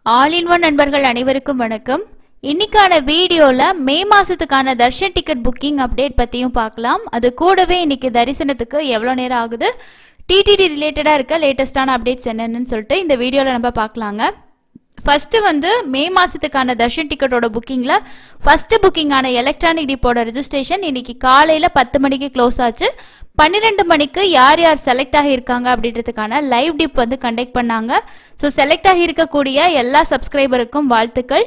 All in one நண்பர்கள் அனைவருக்கும் வணக்கம். இன்னைக்கான வீடியோல மே மாசத்துக்கான தர்ஷன் டிக்கெட் புக்கிங் அப்டேட் பத்தியும் பார்க்கலாம். அது கூடவே இன்னைக்கு தரிசனத்துக்கு எவ்வளவு நேரம் ஆகுது, டிடிடி ரிலேட்டடா இருக்க லேட்டஸ்டான அப்டேட்ஸ் என்னன்னு சொல்லிட்டு இந்த வீடியோல நம்ம பார்க்கலாங்க. ஃபர்ஸ்ட் வந்து மே மாசத்துக்கான தர்ஷன் டிக்கெட்டோட புக்கிங்ல ஃபர்ஸ்ட் புக்கிங்கான எலக்ட்ரானிக் டிப்போட ரெஜிஸ்ட்ரேஷன் இன்னைக்கு காலையில 10 மணிக்கு க்ளோஸ் ஆச்சு. 12 மணிக்கு யார் யார் செலக்ட் ஆகியிருக்காங்க அப்படின்றதுக்கான லைவ் டிப் வந்து கண்டக்ட் பண்ணாங்க. ஸோ செலக்ட் ஆகியிருக்கக்கூடிய எல்லா சப்ஸ்கிரைபருக்கும் வாழ்த்துக்கள்.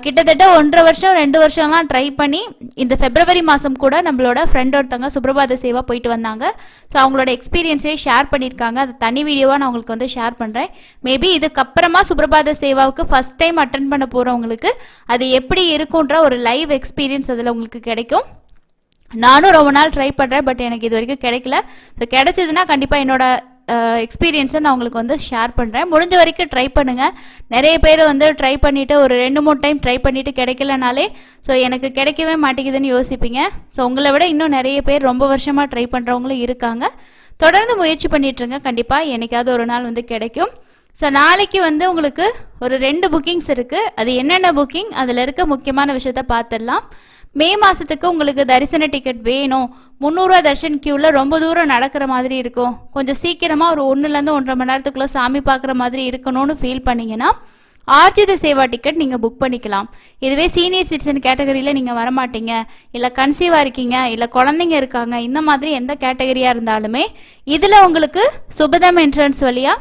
கிட்டத்தட்ட 1.5 வருஷம் 2 வருஷம்லாம் ட்ரை பண்ணி இந்த பிப்ரவரி மாதம் கூட நம்மளோட ஃப்ரெண்ட் ஒருத்தவங்க சுப்ரபாத சேவா போயிட்டு வந்தாங்க. ஸோ அவங்களோட எக்ஸ்பீரியன்ஸே ஷேர் பண்ணியிருக்காங்க. அது தனி வீடியோவாக நான் உங்களுக்கு வந்து ஷேர் பண்ணுறேன். மேபி இதுக்கப்புறமா சுப்ரபாத சேவாவுக்கு ஃபஸ்ட் டைம் அட்டன் பண்ண போகிறவங்களுக்கு அது எப்படி இருக்குன்ற ஒரு லைவ் எக்ஸ்பீரியன்ஸ் அதில் உங்களுக்கு கிடைக்கும். நானும் ரொம்ப நாள் ட்ரை பண்ணுறேன், பட் எனக்கு இது வரைக்கும் கிடைக்கல. ஸோ கிடைச்சதுன்னா கண்டிப்பாக என்னோட எக்ஸ்பீரியன்ஸை நான் உங்களுக்கு வந்து ஷேர் பண்ணுறேன். முடிஞ்ச வரைக்கும் ட்ரை பண்ணுங்கள். நிறைய பேர் வந்து ட்ரை பண்ணிவிட்டு ஒரு 2-3 டைம் ட்ரை பண்ணிவிட்டு கிடைக்கலனாலே ஸோ எனக்கு கிடைக்கவே மாட்டேங்குதுன்னு யோசிப்பீங்க. ஸோ உங்களை விட இன்னும் நிறைய பேர் ரொம்ப வருஷமாக ட்ரை பண்ணுறவங்களும் இருக்காங்க. தொடர்ந்து முயற்சி பண்ணிட்டுருங்க. கண்டிப்பாக என்னைக்காவது ஒரு நாள் வந்து கிடைக்கும். ஸோ நாளைக்கு வந்து உங்களுக்கு ஒரு 2 புக்கிங்ஸ் இருக்குது. அது என்னென்ன புக்கிங், அதில் இருக்க முக்கியமான விஷயத்த பார்த்துடலாம். மே மாதத்துக்கு உங்களுக்கு தரிசன டிக்கெட் வேணும், 300 ரூபா தர்ஷன் கியூவில் ரொம்ப தூரம் நடக்கிற மாதிரி இருக்கும், கொஞ்சம் சீக்கிரமாக ஒரு 1-லேருந்து 1.5 மணி நேரத்துக்குள்ளே சாமி பார்க்குற மாதிரி இருக்கணும்னு ஃபீல் பண்ணிங்கன்னா ஆர்ஜித சேவா டிக்கெட் நீங்கள் புக் பண்ணிக்கலாம். இதுவே சீனியர் சிட்டிசன் கேட்டகரியில் நீங்கள் வரமாட்டீங்க, இல்லை கன்சீவாக இருக்கீங்க, இல்லை குழந்தைங்க இருக்காங்க, இந்த மாதிரி எந்த கேட்டகரியாக இருந்தாலுமே இதில் உங்களுக்கு சுபதம் என்ட்ரன்ஸ் வழியாக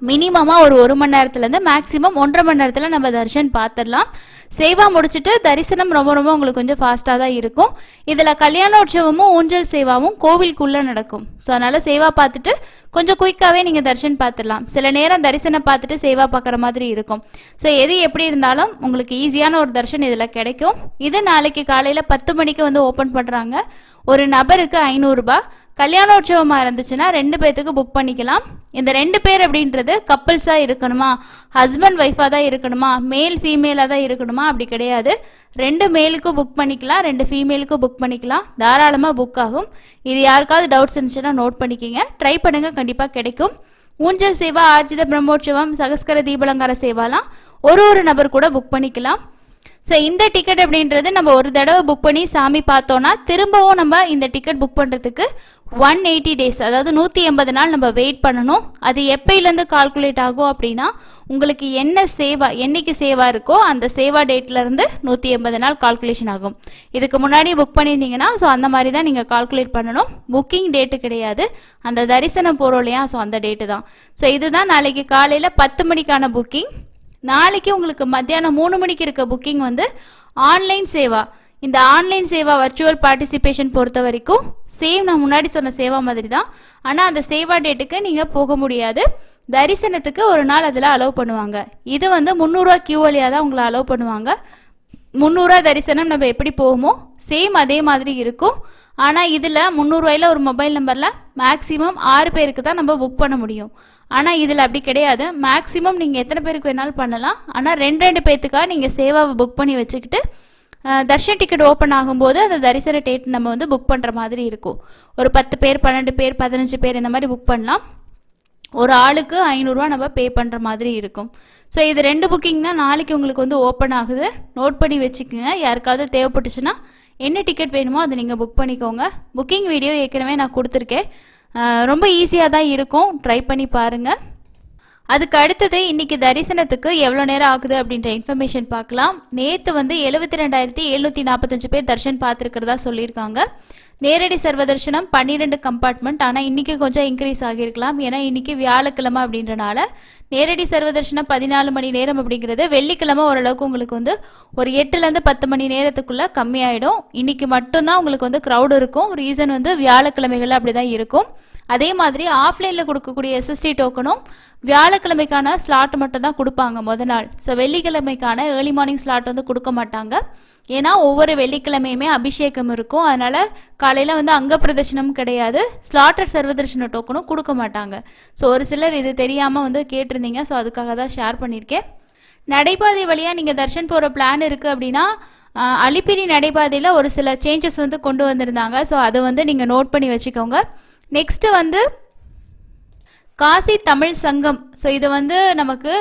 மினிமமாக ஒரு 1 மணி நேரத்துலேருந்து மேக்ஸிமம் 1.5 மணி நேரத்தில் நம்ம தர்ஷன் பார்த்துடலாம். சேவா முடிச்சுட்டு தரிசனம் ரொம்ப ரொம்ப உங்களுக்கு கொஞ்சம் ஃபாஸ்ட்டாக தான் இருக்கும். இதில் கல்யாணோற்சவமும் ஊஞ்சல் சேவாவும் கோவிலுக்குள்ளே நடக்கும். ஸோ அதனால் சேவா பார்த்துட்டு கொஞ்சம் குயிக்காகவே நீங்கள் தர்ஷன் பார்த்துடலாம். சில நேரம் தரிசனம் பார்த்துட்டு சேவா பார்க்குற மாதிரி இருக்கும். ஸோ எது எப்படி இருந்தாலும் உங்களுக்கு ஈஸியான ஒரு தர்ஷன் இதில் கிடைக்கும். இது நாளைக்கு காலையில் 10 மணிக்கு வந்து ஓப்பன் பண்ணுறாங்க. ஒரு நபருக்கு 500 ரூபாய். கல்யாணோற்சவமாக இருந்துச்சுன்னா 2 பேர்த்துக்கு புக் பண்ணிக்கலாம். இந்த 2 பேர் அப்படின்றது கப்பிள்ஸாக இருக்கணுமா, ஹஸ்பண்ட் ஒய்ஃபாக தான் இருக்கணுமா, மேல் ஃபீமேலாக தான் இருக்கணுமா, அப்படி கிடையாது. 2 மேலுக்கும் புக் பண்ணிக்கலாம், 2 ஃபீமேலுக்கும் புக் பண்ணிக்கலாம். தாராளமாக புக் ஆகும். இது யாருக்காவது டவுட்ஸ் இருந்துச்சுன்னா நோட் பண்ணிக்கிங்க, ட்ரை பண்ணுங்கள், கண்டிப்பாக கிடைக்கும். ஊஞ்சல் சேவா, ஆர்ஜித பிரம்மோற்சவம், சகஸ்கர தீபலங்கார சேவாலாம் ஒரு நபர் கூட புக் பண்ணிக்கலாம். ஸோ இந்த டிக்கெட் அப்படின்றது நம்ம ஒரு தடவை புக் பண்ணி சாமி பார்த்தோன்னா திரும்பவும் நம்ம இந்த டிக்கெட் புக் பண்ணுறதுக்கு 180 டேஸ், அதாவது 180 நாள் நம்ம வெயிட் பண்ணணும். அது எப்பயிலேருந்து கால்குலேட் ஆகும் அப்படின்னா உங்களுக்கு என்ன சேவா என்னைக்கு சேவா இருக்கோ அந்த சேவா டேட்லேருந்து 180 நாள் கால்குலேஷன் ஆகும். இதுக்கு முன்னாடி புக் பண்ணியிருந்தீங்கன்னா ஸோ அந்த மாதிரி தான் நீங்கள் கால்குலேட் பண்ணணும். புக்கிங் டேட்டு கிடையாது, அந்த தரிசனம் போகிறோம் இல்லையா, ஸோ அந்த டேட்டு தான். ஸோ இதுதான் நாளைக்கு காலையில் 10 மணிக்கான புக்கிங். நாளைக்கு உங்களுக்கு மத்தியானம் 3 மணிக்கு இருக்க புக்கிங் வந்து ஆன்லைன் சேவா. இந்த ஆன்லைன் சேவா வர்ச்சுவல் பார்ட்டிசிபேஷன் பொறுத்த வரைக்கும் சேம் நான் முன்னாடி சொன்ன சேவா மாதிரி தான். ஆனால் அந்த சேவா டேட்டுக்கு நீங்கள் போக முடியாது. தரிசனத்துக்கு ஒரு நாள் அதில் அலோவ் பண்ணுவாங்க. இது வந்து 300 ரூபா கியூ வழியாக தான் உங்களை அலோவ் பண்ணுவாங்க. 300 ரூபா தரிசனம் நம்ம எப்படி போகுமோ சேம் அதே மாதிரி இருக்கும். ஆனால் இதில் 300 ரூபாயில் ஒரு மொபைல் நம்பரில் மேக்ஸிமம் 6 பேருக்கு தான் நம்ம புக் பண்ண முடியும். ஆனால் இதில் அப்படி கிடையாது. மேக்ஸிமம் நீங்கள் எத்தனை பேருக்கு வேணாலும் பண்ணலாம். ஆனால் 2 பேர்த்துக்காக நீங்கள் சேவாவை புக் பண்ணி வச்சுக்கிட்டு தர்ஷன் டிக்கெட் ஓப்பன் ஆகும்போது அந்த தரிசன டேட் நம்ம வந்து புக் பண்ணுற மாதிரி இருக்கும். ஒரு 10 பேர், 12 பேர், 15 பேர் இந்த மாதிரி புக் பண்ணலாம். ஒரு ஆளுக்கு 500 ரூபா நம்ம பே பண்ணுற மாதிரி இருக்கும். ஸோ இது 2 புக்கிங் தான் நாளைக்கு உங்களுக்கு வந்து ஓப்பன் ஆகுது. நோட் பண்ணி வச்சுக்கோங்க. யாருக்காவது தேவைப்பட்டுச்சுன்னா என்ன டிக்கெட் வேணுமோ அதை நீங்கள் புக் பண்ணிக்கோங்க. புக்கிங் வீடியோ ஏற்கனவே நான் கொடுத்துருக்கேன். ரொம்ப ஈஸியாக தான் இருக்கும், ட்ரை பண்ணி பாருங்கள். அதுக்கு அடுத்தது இன்றைக்கி தரிசனத்துக்கு எவ்வளோ நேரம் ஆகுது அப்படின்ற இன்ஃபர்மேஷன் பார்க்கலாம். நேற்று வந்து 72,745 பேர் தர்ஷன் பார்த்துருக்கிறதா சொல்லியிருக்காங்க. நேரடி சர்வதர்ஷனம் 12 கம்பார்ட்மெண்ட். ஆனால் இன்றைக்கி கொஞ்சம் இன்க்ரீஸ் ஆகியிருக்கலாம், ஏன்னா இன்றைக்கி வியாழக்கிழமை அப்படின்றனால. நேரடி சர்வதர்ஷனம் 14 மணி நேரம் அப்படிங்கிறது வெள்ளிக்கிழமை ஓரளவுக்கு உங்களுக்கு வந்து ஒரு 8-10 மணி நேரத்துக்குள்ளே கம்மியாயிடும். இன்றைக்கி மட்டும்தான் உங்களுக்கு வந்து க்ரௌடு இருக்கும். ரீசன் வந்து வியாழக்கிழமைகள் அப்படி தான் இருக்கும். அதே மாதிரி ஆஃப்லைனில் கொடுக்கக்கூடிய எஸ்எஸ்டி டோக்கனும் வியாழக்கிழமைக்கான ஸ்லாட் மட்டும் தான் கொடுப்பாங்க மொதல் நாள். ஸோ வெள்ளிக்கிழமைக்கான ஏர்லி மார்னிங் ஸ்லாட் வந்து கொடுக்க மாட்டாங்க. ஏன்னா ஒவ்வொரு வெள்ளிக்கிழமையுமே அபிஷேகம் இருக்கும். அதனால் காலையில் வந்து அங்க பிரதர்ஷனம் கிடையாது, ஸ்லாட்டர் சர்வதர்ஷன டோக்கனும் கொடுக்க மாட்டாங்க. ஸோ ஒரு சிலர் இது தெரியாமல் வந்து கேட்டிருந்தீங்க. ஸோ அதுக்காக தான் ஷேர் பண்ணியிருக்கேன். நடைபாதை வழியாக நீங்கள் தர்ஷன் போகிற பிளான் இருக்குது அப்படின்னா அலிப்பிரி நடைபாதையில் ஒரு சில சேஞ்சஸ் வந்து கொண்டு வந்திருந்தாங்க. ஸோ அதை வந்து நீங்கள் நோட் பண்ணி வச்சுக்கோங்க. நெக்ஸ்ட்டு வந்து காசி தமிழ் சங்கம். ஸோ இது வந்து நமக்கு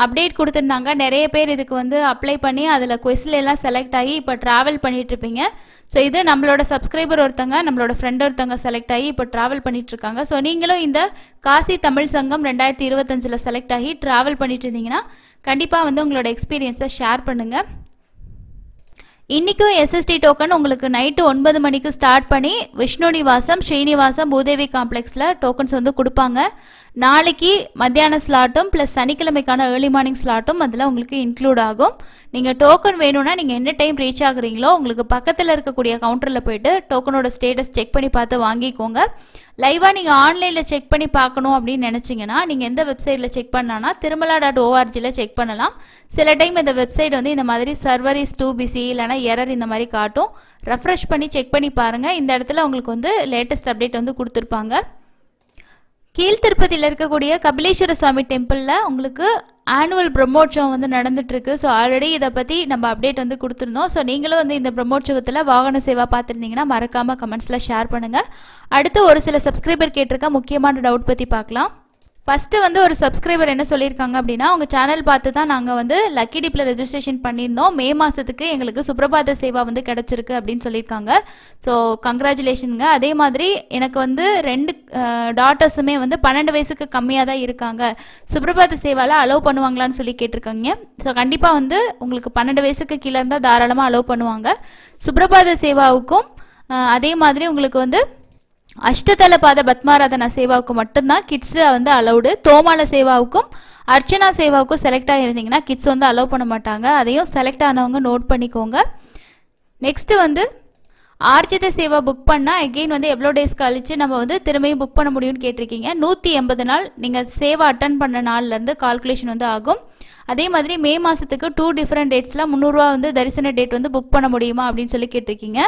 அப்டேட் கொடுத்துருந்தாங்க. நிறைய பேர் இதுக்கு வந்து அப்ளை பண்ணி அதில் குவிஸ்ல எல்லாம் செலக்ட் ஆகி இப்போ ட்ராவல் பண்ணிகிட்ருப்பீங்க. ஸோ இது நம்மளோட சப்ஸ்கிரைபர் ஒருத்தங்க, நம்மளோட ஃப்ரெண்ட் ஒருத்தங்க செலக்ட் ஆகி இப்போ ட்ராவல் பண்ணிகிட்ருக்காங்க. ஸோ நீங்களும் இந்த காசி தமிழ் சங்கம் 2025 செலக்ட் ஆகி ட்ராவல் பண்ணிட்டு இருந்தீங்கன்னா கண்டிப்பாக வந்து உங்களோட எக்ஸ்பீரியன்ஸை ஷேர் பண்ணுங்கள். இன்றைக்கும் எஸ்எஸ்டி டோக்கன் உங்களுக்கு நைட்டு 9 மணிக்கு ஸ்டார்ட் பண்ணி விஷ்ணு நிவாசம், ஸ்ரீனிவாசம், பூதேவி காம்ப்ளெக்ஸில் டோக்கன்ஸ் வந்து கொடுப்பாங்க. நாளைக்கு மத்தியான ஸ்லாட்டும் ப்ளஸ் சனிக்கிழமைக்கான ஏர்லி மார்னிங் ஸ்லாட்டும் அதில் உங்களுக்கு இன்க்ளூட் ஆகும். நீங்கள் டோக்கன் வேணும்னா நீங்கள் என்ன டைம் ரீச் ஆகுறீங்களோ உங்களுக்கு பக்கத்தில் இருக்கக்கூடிய கவுண்டரில் போய்ட்டு டோக்கனோட ஸ்டேட்டஸ் செக் பண்ணி பார்த்து வாங்கிக்கோங்க. லைவாக நீங்கள் ஆன்லைனில் செக் பண்ணி பார்க்கணும் அப்படின்னு நினச்சிங்கன்னா நீங்கள் எந்த வெப்சைட்டில் செக் பண்ணலான்னா திருமலா.orgல செக் பண்ணலாம். சில டைம் இந்த வெப்சைட் வந்து இந்த மாதிரி சர்வர் இஸ் டூ பிசி இல்லைனா எரர் இந்த மாதிரி காட்டும். ரெஃப்ரெஷ் பண்ணி செக் பண்ணி பாருங்கள். இந்த இடத்துல உங்களுக்கு வந்து லேட்டஸ்ட் அப்டேட் வந்து கொடுத்துருப்பாங்க. கீழ்த்திருப்பதியில் இருக்கக்கூடிய கபிலேஸ்வர சுவாமி டெம்பிளில் உங்களுக்கு ஆனுவல் பிரம்மோற்சவம் வந்து நடந்துட்டுருக்கு. ஸோ ஆல்ரெடி இதை பற்றி நம்ம அப்டேட் வந்து கொடுத்துருந்தோம். ஸோ நீங்களும் வந்து இந்த பிரம்மோற்சவத்தில் வாகன சேவா பார்த்துருந்தீங்கன்னா மறக்காமல் கமெண்ட்ஸில் ஷேர் பண்ணுங்கள். அடுத்து ஒரு சில சப்ஸ்கிரைபர் கேட்டிருக்க முக்கியமான டவுட் பற்றி பார்க்கலாம். ஃபஸ்ட்டு வந்து ஒரு சப்ஸ்கிரைபர் என்ன சொல்லியிருக்காங்க அப்படின்னா, உங்கள் சேனல் பார்த்து தான் நாங்கள் வந்து லக்கி டிப்பில் ரெஜிஸ்ட்ரேஷன் பண்ணியிருந்தோம். மே மாதத்துக்கு எங்களுக்கு சுப்ரபாத சேவா வந்து கிடச்சிருக்கு அப்படின்னு சொல்லியிருக்காங்க. ஸோ கங்க்ராச்சுலேஷனுங்க. அதே மாதிரி எனக்கு வந்து 2 டாட்டர்ஸுமே வந்து 12 வயசுக்கு கம்மியாக தான் இருக்காங்க. சுப்ரபாத சேவாவில் அலோவ் பண்ணுவாங்களான்னு சொல்லி கேட்டிருக்காங்க. ஸோ கண்டிப்பாக வந்து உங்களுக்கு 12 வயசுக்கு கீழே இருந்தால் தாராளமாக அலோவ் பண்ணுவாங்க. சுப்ரபாத சேவாவுக்கும் அதே மாதிரி உங்களுக்கு வந்து அஷ்டதல பாத பத்மாராதனா சேவாவுக்கு மட்டும்தான் கிட்ஸ் வந்து அலௌடு. தோமால சேவாவுக்கும் அர்ச்சனா சேவாவுக்கும் செலக்ட் ஆகிருந்தீங்கன்னா கிட்ஸ் வந்து அலோவ் பண்ண மாட்டாங்க. அதையும் செலக்ட் ஆனவங்க நோட் பண்ணிக்கோங்க. நெக்ஸ்ட்டு வந்து ஆர்ஜித சேவா புக் பண்ணால் எகெயின் வந்து எவ்வளோ டேஸ் கழிச்சு நம்ம வந்து திரும்பியும் புக் பண்ண முடியும்னு கேட்டிருக்கீங்க. 180 நாள் நீங்கள் சேவா அட்டன் பண்ண நாள்லேருந்து கால்குலேஷன் வந்து ஆகும். அதே மாதிரி மே மாதத்துக்கு 2 டிஃப்ரெண்ட் டேட்ஸில் 300 ரூபா வந்து தரிசன டேட் வந்து புக் பண்ண முடியுமா அப்படின்னு சொல்லி கேட்டிருக்கீங்க.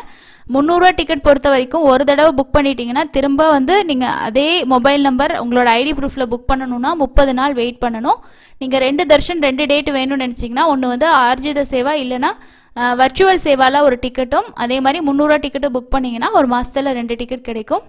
300 ரூபா டிக்கெட் பொறுத்த வரைக்கும் ஒரு தடவை புக் பண்ணிட்டீங்கன்னா திரும்ப வந்து நீங்கள் அதே மொபைல் நம்பர் உங்களோட ஐடி ப்ரூஃபில் புக் பண்ணணும்னா 30 நாள் வெயிட் பண்ணணும். நீங்கள் 2 தர்ஷன் 2 டேட் வேணும்னு நினச்சிங்கன்னா ஒன்று வந்து ஆர்ஜித சேவா இல்லைனா வர்ச்சுவல் சேவாவில் ஒரு டிக்கெட்டும் அதே மாதிரி 300 ரூபா டிக்கெட்டும் புக் பண்ணிங்கன்னா ஒரு மாதத்தில் 2 டிக்கெட் கிடைக்கும்.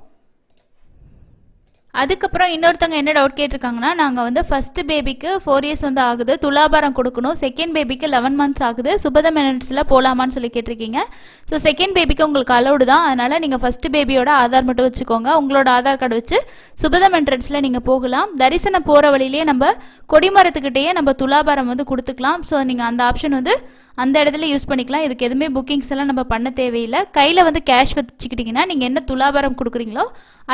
அதுக்கப்புறம் இன்னொருத்தங்க என்ன டவுட் கேட்டிருக்காங்கன்னா, நாங்கள் வந்து ஃபஸ்ட்டு பேபிக்கு 4 இயர்ஸ் வந்து ஆகுது, துலாபாரம் கொடுக்கணும். செகண்ட் பேபிக்கு 11 மந்த்ஸ் ஆகுது, சுபத மினிட்ஸில் போகலாமான்னு சொல்லி கேட்டிருக்கீங்க. ஸோ செகண்ட் பேபிக்கு உங்களுக்கு அலௌடு தான். அதனால் நீங்கள் ஃபஸ்ட்டு பேபியோட ஆதார் மட்டும் வச்சுக்கோங்க. உங்களோட ஆதார் கார்டு வச்சு சுபத மினிட்ஸில் நீங்கள் போகலாம். தரிசனம் போகிற வழியிலேயே நம்ம கொடிமரத்துக்கிட்டேயே நம்ம துலாபாரம் வந்து கொடுத்துக்கலாம். ஸோ நீங்கள் அந்த ஆப்ஷன் வந்து அந்த இடத்துல யூஸ் பண்ணிக்கலாம். இதுக்கு எதுவுமே புக்கிங்ஸ் எல்லாம் நம்ம பண்ண தேவையில்லை. கையில் வந்து கேஷ் வச்சுக்கிட்டிங்கன்னா நீங்கள் என்ன துலாபாரம் கொடுக்குறீங்களோ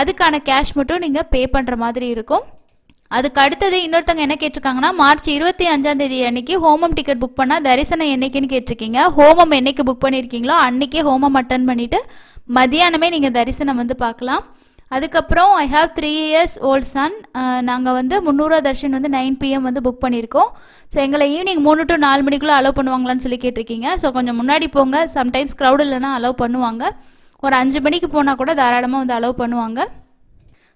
அதுக்கான கேஷ் மட்டும் நீங்கள் பே பண்ணுற மாதிரி இருக்கும். அதுக்கு அடுத்தது இன்னொருத்தங்க என்ன கேட்டிருக்காங்கன்னா, மார்ச் 25ஆம் தேதி அன்னைக்கு ஹோமம் டிக்கெட் புக் பண்ணால் தரிசனம் என்னைக்குன்னு கேட்டிருக்கீங்க. ஹோமம் என்னைக்கு புக் பண்ணியிருக்கீங்களோ அன்றைக்கே ஹோமம் அட்டன் பண்ணிவிட்டு மதியானமே நீங்கள் தரிசனம் வந்து பார்க்கலாம். அதுக்கப்புறம் I have 3 years volt Sun. நாங்கள் வந்து 300 தர்ஷன் வந்து 9 PM வந்து புக் பண்ணியிருக்கோம். ஸோ எங்களை ஈவினிங் 3 to 4 மணிக்குள்ளே அலோவ் பண்ணுவாங்களான்னு சொல்லி கேட்டிருக்கீங்க. ஸோ கொஞ்சம் முன்னாடி போங்க. சம்டைம்ஸ் க்ரௌட் இல்லைனா அலோவ் பண்ணுவாங்க. ஒரு 5 மணிக்கு போனால் கூட தாராளமாக வந்து அலோவ் பண்ணுவாங்க.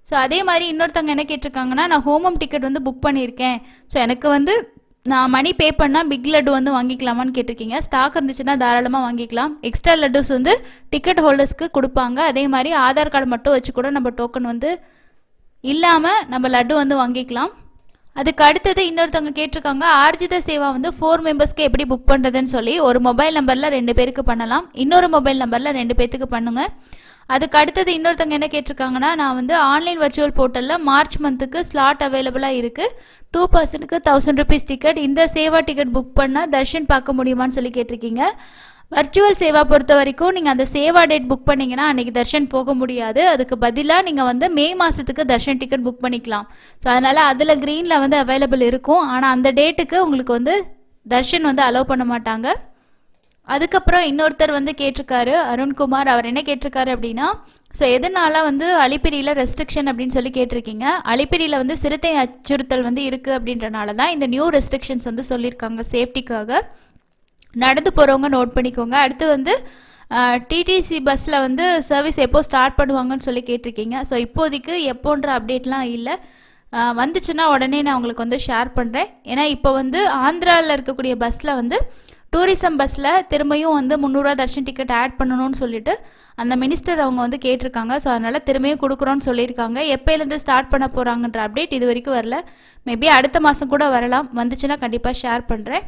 ஸோ அதே மாதிரி இன்னொருத்தவங்க என்ன கேட்டிருக்காங்கன்னா, நான் ஹோமம் டிக்கெட் வந்து புக் பண்ணியிருக்கேன். ஸோ எனக்கு வந்து நான் மணி பே பண்ணால் பிக் லட்டு வந்து வாங்கிக்கலாமான்னு கேட்டிருக்கீங்க. ஸ்டாக் இருந்துச்சுன்னா தாராளமாக வாங்கிக்கலாம். எக்ஸ்ட்ரா லட்டுஸ் வந்து டிக்கெட் ஹோல்டர்ஸ்க்கு கொடுப்பாங்க. அதே மாதிரி ஆதார் கார்டு மட்டும் வச்சு கூட நம்ம டோக்கன் வந்து இல்லாமல் நம்ம லட்டு வந்து வாங்கிக்கலாம். அதுக்கு அடுத்தது இன்னொருத்தவங்க கேட்டிருக்காங்க, ஆர்ஜித சேவா வந்து 4 மெம்பர்ஸ்க்கு எப்படி புக் பண்ணுறதுன்னு சொல்லி. ஒரு மொபைல் நம்பரில் 2 பேருக்கு பண்ணலாம், இன்னொரு மொபைல் நம்பரில் 2 பேர்த்துக்கு பண்ணுங்க. அதுக்கு அடுத்தது இன்னொருத்தவங்க என்ன கேட்டிருக்காங்கன்னா, நான் வந்து ஆன்லைன் வர்ச்சுவல் போர்ட்டலில் மார்ச் மந்த்துக்கு ஸ்லாட் அவைலபிளாக இருக்குது. 2 பர்சனுக்கு 1000 rupees டிக்கெட். இந்த சேவா டிக்கெட் புக் பண்ணால் தர்ஷன் பார்க்க முடியுமான்னு சொல்லி கேட்டிருக்கீங்க. வர்ச்சுவல் சேவா பொறுத்த வரைக்கும் நீங்கள் அந்த சேவா டேட் புக் பண்ணிங்கன்னா அன்றைக்கி தர்ஷன் போக முடியாது. அதுக்கு பதிலாக நீங்கள் வந்து மே மாதத்துக்கு தர்ஷன் டிக்கெட் புக் பண்ணிக்கலாம். ஸோ அதனால் அதில் க்ரீனில் வந்து அவைலபிள் இருக்கும். ஆனால் அந்த டேட்டுக்கு உங்களுக்கு வந்து தர்ஷன் வந்து அலோவ் பண்ண மாட்டாங்க. அதுக்கப்புறம் இன்னொருத்தர் வந்து கேட்டிருக்காரு, அருண்குமார். அவர் என்ன கேட்டிருக்காரு அப்படின்னா, ஸோ எதனால வந்து அலிப்பிரியில் ரெஸ்ட்ரிக்ஷன் அப்படின்னு சொல்லி கேட்டிருக்கீங்க. அலிப்பிரியில் வந்து சிறுத்தை அச்சுறுத்தல் வந்து இருக்குது அப்படின்றனால தான் இந்த நியூ ரெஸ்ட்ரிக்ஷன்ஸ் வந்து சொல்லியிருக்காங்க சேஃப்டிக்காக. நடந்து போகிறவங்க நோட் பண்ணிக்கோங்க. அடுத்து வந்து டிடிசி பஸ்ஸில் வந்து சர்வீஸ் எப்போ ஸ்டார்ட் பண்ணுவாங்கன்னு சொல்லி கேட்டிருக்கீங்க. ஸோ இப்போதைக்கு எப்போன்ற அப்டேட்லாம் இல்லை. வந்துச்சுன்னா உடனே நான் உங்களுக்கு வந்து ஷேர் பண்ணுறேன். ஏன்னா இப்போ வந்து ஆந்திராவில் இருக்கக்கூடிய பஸ்ஸில் வந்து டூரிசம் பஸ்ஸில் திரும்பியும் வந்து 300 தர்ஷன் டிக்கெட் ஆட் பண்ணணும்னு சொல்லிட்டு அந்த மினிஸ்டர் அவங்க வந்து கேட்டிருக்காங்க. ஸோ அதனால் திரும்பியும் கொடுக்குறோன்னு சொல்லியிருக்காங்க. எப்போலேருந்து ஸ்டார்ட் பண்ண போகிறாங்கன்ற அப்டேட் இது வரைக்கும் வரல. மேபி அடுத்த மாதம் கூட வரலாம். வந்துச்சுன்னா கண்டிப்பாக ஷேர் பண்ணுறேன்.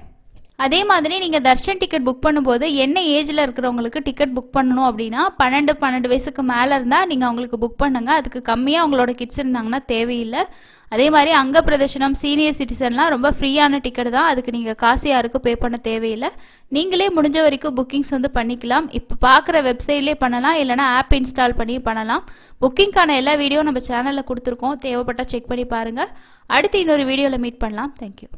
அதே மாதிரி நீங்கள் தர்ஷன் டிக்கெட் புக் பண்ணும்போது என்ன ஏஜில் இருக்கிறவங்களுக்கு டிக்கெட் புக் பண்ணணும் அப்படின்னா 12 வயசுக்கு மேலே இருந்தால் நீங்கள் அவங்களுக்கு புக் பண்ணுங்கள். அதுக்கு கம்மியாக அவங்களோட கிட்ஸ் இருந்தாங்கன்னா தேவையில்லை. அதே மாதிரி அங்க பிரதர்ஷனம் சீனியர் சிட்டிசன்லாம் ரொம்ப ஃப்ரீயான டிக்கெட் தான். அதுக்கு நீங்கள் காசு யாருக்கும் பே பண்ண தேவையில்லை. நீங்களே முடிஞ்ச வரைக்கும் புக்கிங்ஸ் வந்து பண்ணிக்கலாம். இப்போ பார்க்குற வெப்சைட்லேயே பண்ணலாம், இல்லைனா ஆப் இன்ஸ்டால் பண்ணி பண்ணலாம். புக்கிங்கான எல்லா வீடியோ நம்ம சேனலில் கொடுத்துருக்கோம். தேவைப்பட்டால் செக் பண்ணி பாருங்கள். அடுத்து இன்னொரு வீடியோவில் மீட் பண்ணலாம். தேங்க்யூ.